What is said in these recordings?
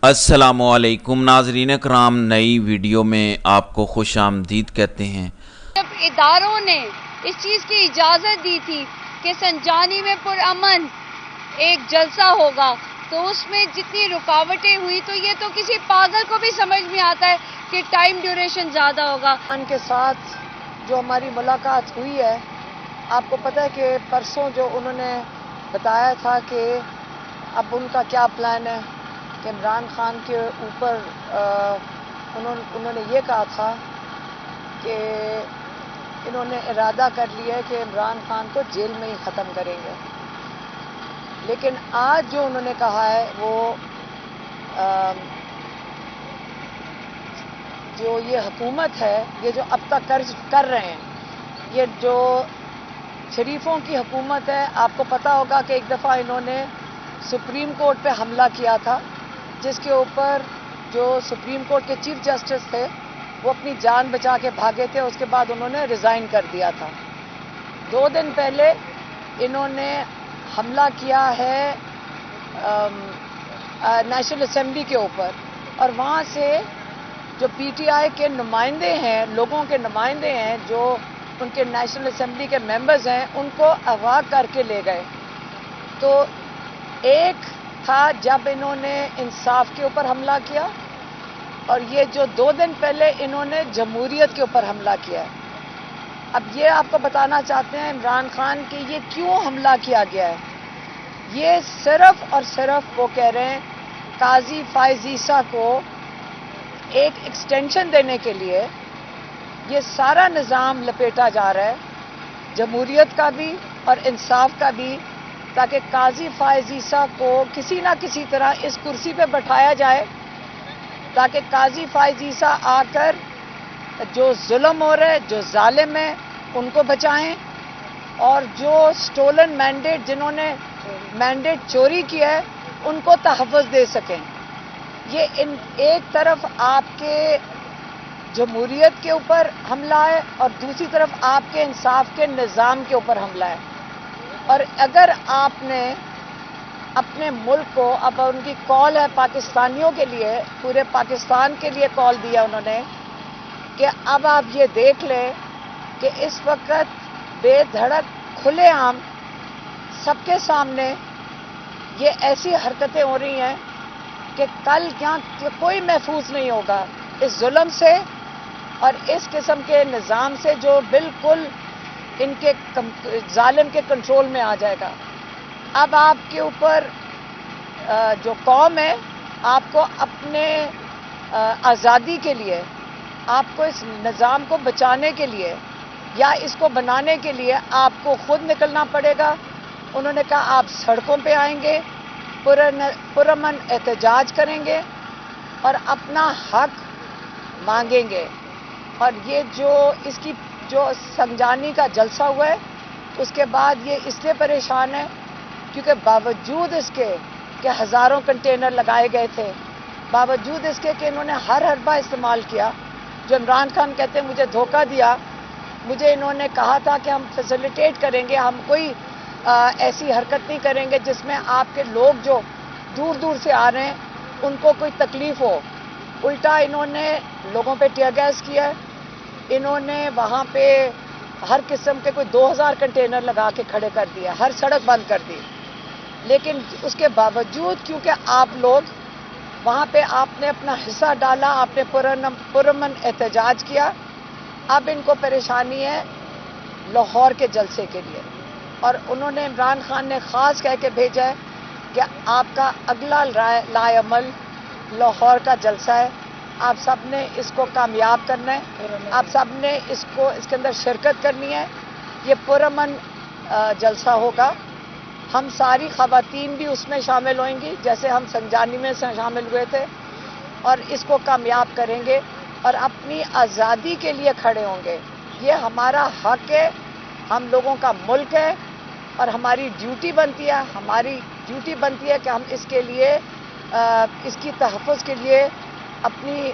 अस्सलामुअलैकुम नाज़रीन कराम, नई वीडियो में आपको खुश आमदीद कहते हैं। जब इदारों ने इस चीज़ की इजाज़त दी थी कि संजानी में पुरअमन एक जलसा होगा, तो उसमें जितनी रुकावटें हुई, तो ये तो किसी पागल को भी समझ में आता है कि टाइम ड्यूरेशन ज़्यादा होगा। उनके साथ जो हमारी मुलाकात हुई है, आपको पता है कि परसों जो उन्होंने बताया था कि अब उनका क्या प्लान है कि इमरान खान के ऊपर उन्होंने ये कहा था कि इन्होंने इरादा कर लिया है कि इमरान खान को जेल में ही ख़त्म करेंगे। लेकिन आज जो उन्होंने कहा है वो जो ये हुकूमत है, ये जो अब तक कर रहे हैं, ये जो शरीफों की हुकूमत है। आपको पता होगा कि एक दफ़ा इन्होंने सुप्रीम कोर्ट पे हमला किया था, जिसके ऊपर जो सुप्रीम कोर्ट के चीफ जस्टिस थे वो अपनी जान बचा के भागे थे। उसके बाद उन्होंने रिज़ाइन कर दिया था। 2 दिन पहले इन्होंने हमला किया है नेशनल असेंबली के ऊपर, और वहाँ से जो पीटीआई के नुमाइंदे हैं, लोगों के नुमाइंदे हैं, जो उनके नेशनल असेंबली के मेंबर्स हैं, उनको अगवा करके ले गए। तो एक था जब इन्होंने इंसाफ के ऊपर हमला किया, और ये जो 2 दिन पहले इन्होंने जमहूरियत के ऊपर हमला किया है। अब ये आपको बताना चाहते हैं इमरान खान कि ये क्यों हमला किया गया है। ये सिर्फ और सिर्फ वो कह रहे हैं काजी फायज ईसा को एक एक्सटेंशन देने के लिए ये सारा निज़ाम लपेटा जा रहा है, जमहूरियत का भी और इंसाफ का भी, ताकि काजी फायज ईसा को किसी ना किसी तरह इस कुर्सी पे बैठाया जाए, ताकि काजी फायज ईसा आकर जो जुल्म हो रहा है, जो जालिम है, उनको बचाएं, और जो स्टोलन मैंडेट, जिन्होंने मैंडेट चोरी किया है, उनको तहफ़्फ़ुज़ दे सकें। ये एक तरफ आपके जमहूरियत के ऊपर हमला है और दूसरी तरफ आपके इंसाफ के निज़ाम के ऊपर हमला है। और अगर आपने अपने मुल्क को, अब उनकी कॉल है पाकिस्तानियों के लिए, पूरे पाकिस्तान के लिए कॉल दिया उन्होंने कि अब आप ये देख लें कि इस वक्त बेधड़क खुलेआम सबके सामने ये ऐसी हरकतें हो रही हैं कि कल क्या कोई महफूज नहीं होगा इस जुल्म से और इस किस्म के निज़ाम से, जो बिल्कुल इनके जालिम के कंट्रोल में आ जाएगा। अब आपके ऊपर जो कौम है, आपको अपने आज़ादी के लिए, आपको इस निज़ाम को बचाने के लिए या इसको बनाने के लिए आपको खुद निकलना पड़ेगा। उन्होंने कहा आप सड़कों पे आएंगे, पुरअमन एहतजाज करेंगे और अपना हक मांगेंगे। और ये जो इसकी जो संजानी का जलसा हुआ है, उसके बाद ये इसलिए परेशान है क्योंकि बावजूद इसके कि हज़ारों कंटेनर लगाए गए थे, बावजूद इसके कि इन्होंने हर हरबा इस्तेमाल किया। जो इमरान खान कहते हैं मुझे धोखा दिया, मुझे इन्होंने कहा था कि हम फैसिलिटेट करेंगे, हम कोई ऐसी हरकत नहीं करेंगे जिसमें आपके लोग जो दूर दूर से आ रहे हैं उनको कोई तकलीफ़ हो। उल्टा इन्होंने लोगों पे टियर गैस किया है। इन्होंने वहाँ पे हर किस्म के कोई 2000 कंटेनर लगा के खड़े कर दिया, हर सड़क बंद कर दी। लेकिन उसके बावजूद क्योंकि आप लोग वहाँ पे आपने अपना हिस्सा डाला, आपने पुरअमन एहतजाज किया, अब इनको परेशानी है लाहौर के जलसे के लिए। और उन्होंने, इमरान खान ने ख़ास कह के भेजा है कि आपका अगला लाएअमल लाहौर का जलसा है, आप सब ने इसको कामयाब करना है, आप सब ने इसके अंदर शिरकत करनी है। ये पुरअमन जलसा होगा, हम सारी ख़वातीन भी उसमें शामिल होंगी जैसे हम संजानी में शामिल हुए थे, और इसको कामयाब करेंगे और अपनी आज़ादी के लिए खड़े होंगे। ये हमारा हक है, हम लोगों का मुल्क है, और हमारी ड्यूटी बनती है कि हम इसके लिए इसकी तहफ़्फ़ुज़ के लिए अपनी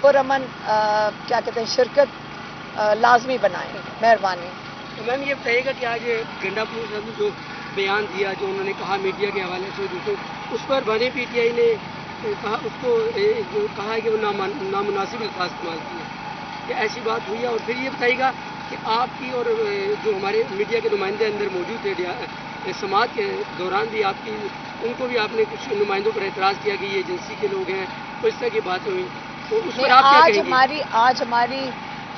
पुरअमन क्या कहते हैं शिरकत लाजमी बनाएं। मेहरबानी। तो मैम ये बताइएगा कि आज गंडापुर जो बयान दिया, जो उन्होंने कहा मीडिया के हवाले से, उस पर बने पीटीआई ने اس کو کہا ہے کہ وہ نامناسب الفاظ استعمال کیے کہ ایسی بات ہوئی ہے؟ اور پھر یہ بتائیے گا کہ آپ کی اور جو ہمارے میڈیا کے نمائندے اندر موجود تھے سماعت کے دوران بھی آپ کی ان کو بھی آپ نے کچھ نمائندوں پر اعتراض کیا کہ یہ ایجنسی کے لوگ ہیں، تو اس طرح کی باتیں ہوئی، تو اس پر آپ کیا کہیں گے؟ آج ہماری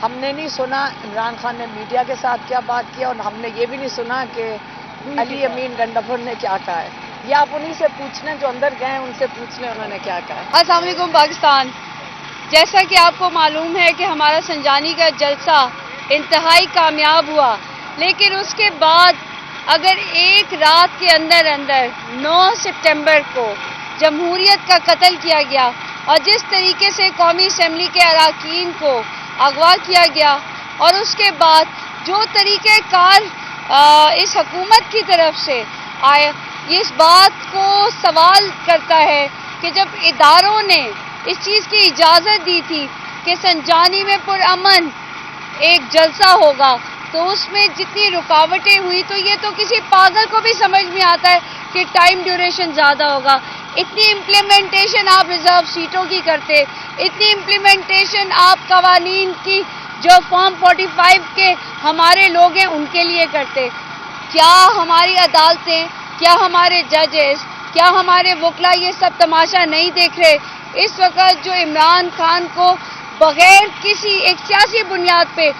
ہم نے نہیں سنا عمران خان نے میڈیا کے ساتھ کیا بات کیا، اور ہم نے یہ بھی نہیں سنا کہ علی امین گنڈافور نے کیا کہا ہے. یہ آپ انہی سے پوچھنے جو اندر گئے ہیں، ان سے پوچھنے انہوں نے کیا کہا ہے. السلام علیکم پاکستان. جیسا کہ آپ کو معلوم ہے کہ ہمارا سنجانی کا جلسہ انتہائی کامیاب ہوا، لیکن اس کے بعد اگر ایک رات کے اندر 9 سپٹمبر کو جمہوریت کا قتل کیا گیا اور جس طریقے سے قومی اسمبلی کے اراکین کو اغوا کیا گیا، اور اس کے بعد جو طریقہ کار اس حکومت کی طرف سے آیا، یہ اس بات کو سوال کرتا ہے کہ جب اداروں نے اس چیز کی اجازت دی تھی کہ سنجانی میں پرامن ایک جلسہ ہوگا، تو اس میں جتنی رکاوٹیں ہوئی تو یہ تو کسی پاگل کو بھی سمجھ میں آتا ہے کہ ٹائم ڈیوریشن زیادہ ہوگا. اتنی امپلیمنٹیشن آپ ریزرو سیٹوں کی کرتے، اتنی امپلیمنٹیشن آپ قوانین کی جو فارم 45 کے ہمارے لوگ ہیں ان کے لیے کرتے. کیا ہماری عدالتیں، کیا ہمارے ججز، کیا ہمارے وکلا یہ سب تماشا نہیں دیکھ رہے؟ اس وقت جو عمران خان کو بغیر کسی ایک سیاسی بنیاد پہ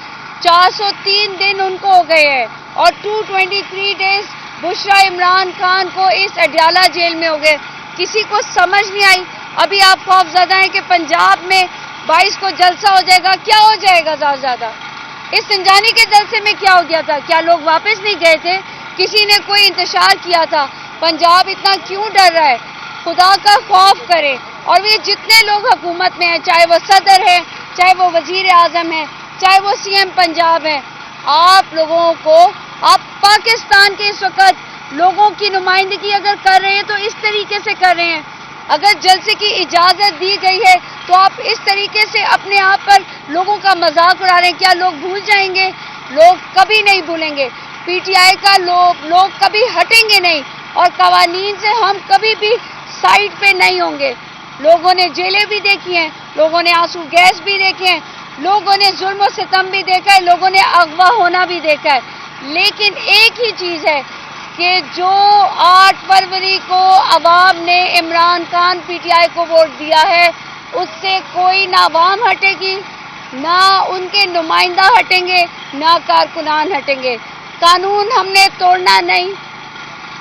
403 دن ان کو ہو گئے ہیں، اور 223 ڈیز بشرا عمران خان کو اس اڈیالہ جیل میں ہو گئے. کسی کو سمجھ نہیں آئی. ابھی آپ خوف زدہ ہیں کہ پنجاب میں 22 کو جلسہ ہو جائے گا. کیا ہو جائے گا زیادہ؟ اس سنجانی کے جلسے میں کیا ہو گیا تھا؟ کیا لوگ واپس نہیں گئے تھے؟ کسی نے کوئی انتشار کیا تھا؟ پنجاب اتنا کیوں ڈر رہا ہے؟ خدا کا خوف کرے. اور یہ جتنے لوگ حکومت میں ہیں، چاہے وہ صدر ہے، چاہے وہ وزیر اعظم ہے، چاہے وہ سی ایم پنجاب ہے، آپ لوگوں کو، آپ پاکستان کے اس وقت لوگوں کی نمائندگی اگر کر رہے ہیں تو اس طریقے سے کر رہے ہیں. اگر جلسے کی اجازت دی گئی ہے تو آپ اس طریقے سے اپنے آپ پر لوگوں کا مذاق اڑا رہے ہیں. کیا لوگ بھول جائیں گے؟ لوگ کبھی نہیں بھولیں گے. پی ٹی آئی کا لوگ کبھی ہٹیں گے نہیں، اور قوانین سے ہم کبھی بھی سائڈ پہ نہیں ہوں گے. لوگوں نے جیلیں بھی دیکھی ہیں، لوگوں نے آنسو گیس بھی دیکھے ہیں، لوگوں نے ظلم و ستم بھی دیکھا ہے، لوگوں نے اغوا ہونا بھی دیکھا ہے. لیکن ایک ہی چیز ہے کہ جو 8 فروری کو عوام نے Imran Khan P T I کو ووٹ دیا ہے، اس سے کوئی نہ عوام ہٹے گی، نہ ان کے نمائندہ ہٹیں گے، نہ کارکنان ہٹیں گے. قانون ہم نے توڑنا نہیں،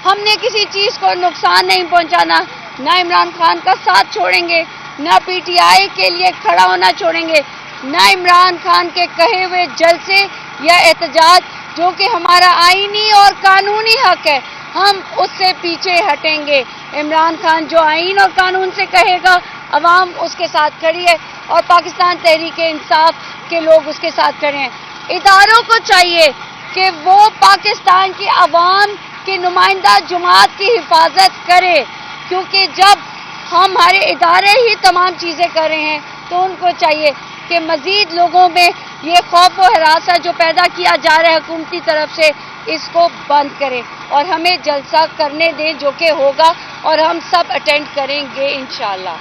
ہم نے کسی چیز کو نقصان نہیں پہنچانا. نہ عمران خان کا ساتھ چھوڑیں گے، نہ پی ٹی آئی کے لیے کھڑا ہونا چھوڑیں گے، نہ عمران خان کے کہے ہوئے جلسے یا احتجاج جو کہ ہمارا آئینی اور قانونی حق ہے، ہم اس سے پیچھے ہٹیں گے. عمران خان جو آئین اور قانون سے کہے گا، عوام اس کے ساتھ کھڑی ہے، اور پاکستان تحریک انصاف کے لوگ اس کے ساتھ کھڑے ہیں. اداروں کو چاہیے کہ وہ پاکستان کی عوام کے نمائندہ جماعت کی حفاظت کرے، کیونکہ جب ہمارے ادارے ہی تمام چیزیں کر رہے ہیں تو ان کو چاہیے کہ مزید لوگوں میں یہ خوف و ہراساں جو پیدا کیا جا رہا ہے حکومتی طرف سے، اس کو بند کریں اور ہمیں جلسہ کرنے دیں جو کہ ہوگا، اور ہم سب اٹینڈ کریں گے انشاءاللہ.